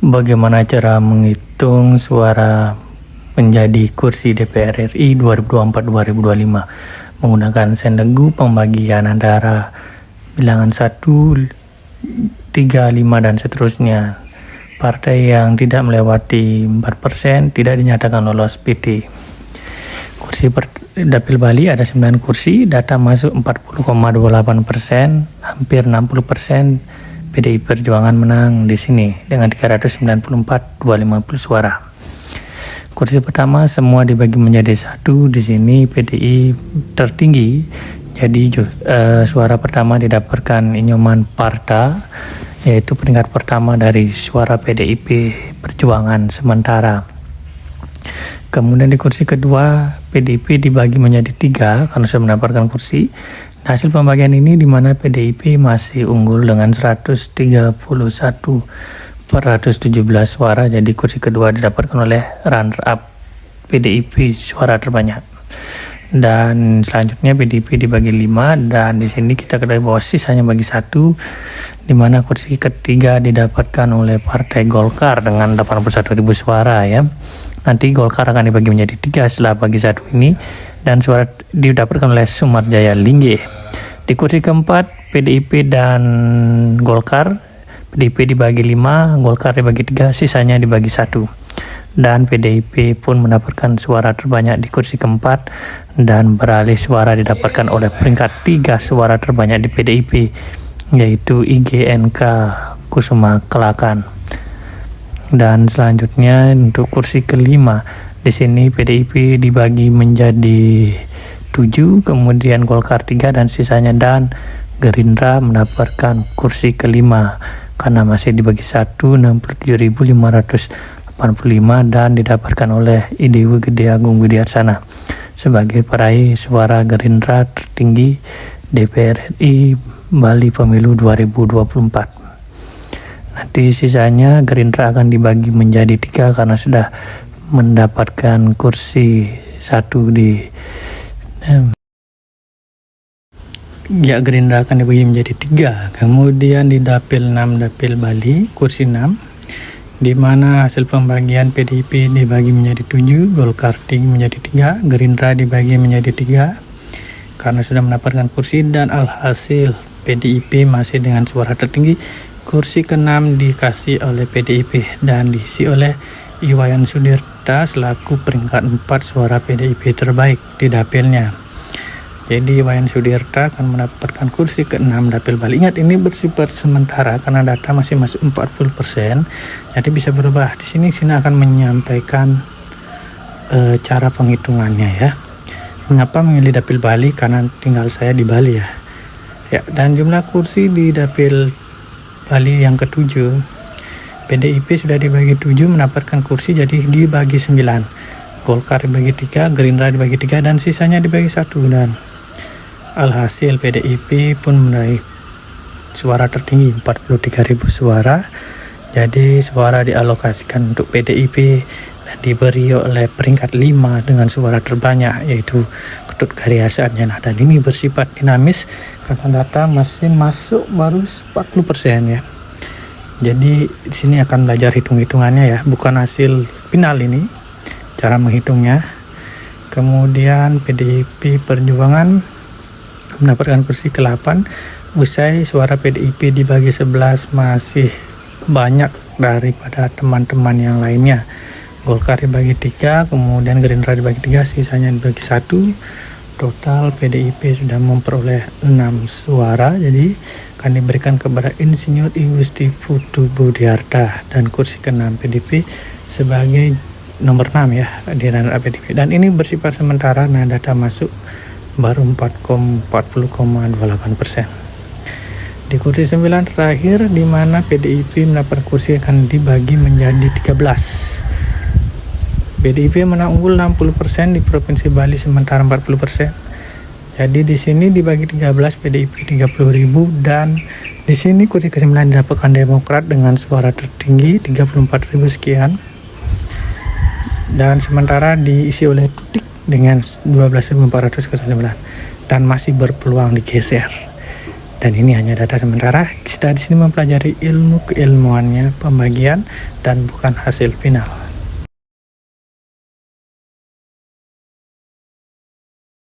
Bagaimana cara menghitung suara menjadi kursi DPR RI 2024-2025 menggunakan sendegu pembagian antara bilangan 1, 3, 5 dan seterusnya. Partai yang tidak melewati 4% tidak dinyatakan lolos PT. Kursi Dapil Bali ada 9 kursi, data masuk 40,28%, hampir 60%. PDI Perjuangan menang di sini dengan 394.250 suara. Kursi pertama semua dibagi menjadi satu. Di sini PDI tertinggi, jadi suara pertama didapatkan Inyoman Parta, yaitu peringkat pertama dari suara PDIP Perjuangan sementara. Kemudian di kursi kedua PDIP dibagi menjadi 3 karena sudah mendapatkan kursi. Hasil pembagian ini di mana PDIP masih unggul dengan 131 per 117 suara. Jadi kursi kedua didapatkan oleh runner up PDIP suara terbanyak. Dan selanjutnya PDIP dibagi 5 dan di sini kita ketahui bahwa sisanya bagi 1, di mana kursi ketiga didapatkan oleh Partai Golkar dengan 81.000 suara ya. Nanti Golkar akan dibagi menjadi 3 setelah bagi 1 ini, dan suara didapatkan oleh Sumarjaya Lingge. Di kursi keempat PDIP dan Golkar, PDIP dibagi 5, Golkar dibagi 3, sisanya dibagi 1. Dan PDIP pun mendapatkan suara terbanyak di kursi keempat, dan beralih suara didapatkan oleh peringkat 3 suara terbanyak di PDIP, yaitu IGNK Kusuma Kelakan. Dan selanjutnya untuk kursi kelima, di sini PDIP dibagi menjadi 7, kemudian Golkar 3 dan sisanya, dan Gerindra mendapatkan kursi kelima karena masih dibagi 1, 67.585 dan didapatkan oleh Idewi Gede Agung Widiarsana sebagai peraih suara Gerindra tertinggi DPR RI Bali Pemilu 2024. Nanti sisanya Gerindra akan dibagi menjadi 3 karena sudah mendapatkan kursi 1 di Gerindra akan dibagi menjadi 3. Kemudian di Dapil 6 Dapil Bali kursi 6, di mana hasil pembagian PDIP dibagi menjadi 7, Golkar menjadi 3, Gerindra dibagi menjadi 3 karena sudah mendapatkan kursi, dan alhasil PDIP masih dengan suara tertinggi. Kursi ke-6 dikasih oleh PDIP dan diisi oleh Iwayan Sudirta selaku peringkat 4 suara PDIP terbaik di dapilnya. Jadi Iwayan Sudirta akan mendapatkan kursi ke-6 Dapil Bali. Ingat, ini bersifat sementara karena data masih masuk 40%, jadi bisa berubah. Di sini akan menyampaikan cara penghitungannya ya. Mengapa memilih Dapil Bali? Karena tinggal saya di Bali ya. Dan jumlah kursi di Dapil Bali yang ke-7, PDIP sudah dibagi 7 mendapatkan kursi, jadi dibagi 9. Golkar dibagi 3, Gerindra dibagi 3 dan sisanya dibagi 1, dan alhasil PDIP pun meraih suara tertinggi 43.000 suara. Jadi suara dialokasikan untuk PDIP dan diberi oleh peringkat 5 dengan suara terbanyak, yaitu Ketut Karyasarjana. Dan ini bersifat dinamis karena data masih masuk baru 40% ya. Jadi di sini akan belajar hitung-hitungannya ya, bukan hasil final ini, cara menghitungnya. Kemudian PDIP Perjuangan mendapatkan kursi ke-8, usai suara PDIP dibagi 11 masih banyak daripada teman-teman yang lainnya. Golkar dibagi 3, kemudian Gerindra dibagi 3, sisanya dibagi 1. Total PDIP sudah memperoleh 6 suara, jadi akan diberikan kepada Insinyur Igusti Putu Budiarta, dan kursi ke-6 PDIP sebagai nomor 6 ya di runner up PDIP. Dan ini bersifat sementara, nah data masuk baru 40,28%. Di kursi 9 terakhir, di mana PDIP mendapat kursi akan dibagi menjadi 13. PDIP menang unggul 60% di Provinsi Bali sementara 40%. Jadi di sini dibagi 13, PDIP 30.000, dan di sini kursi ke-9 didapatkan Demokrat dengan suara tertinggi 34.000 sekian. Dan sementara diisi oleh Tutik dengan 12.400 ke 9 dan masih berpeluang digeser. Dan ini hanya data sementara. Kita di sini mempelajari ilmu keilmuannya, pembagian, dan bukan hasil final.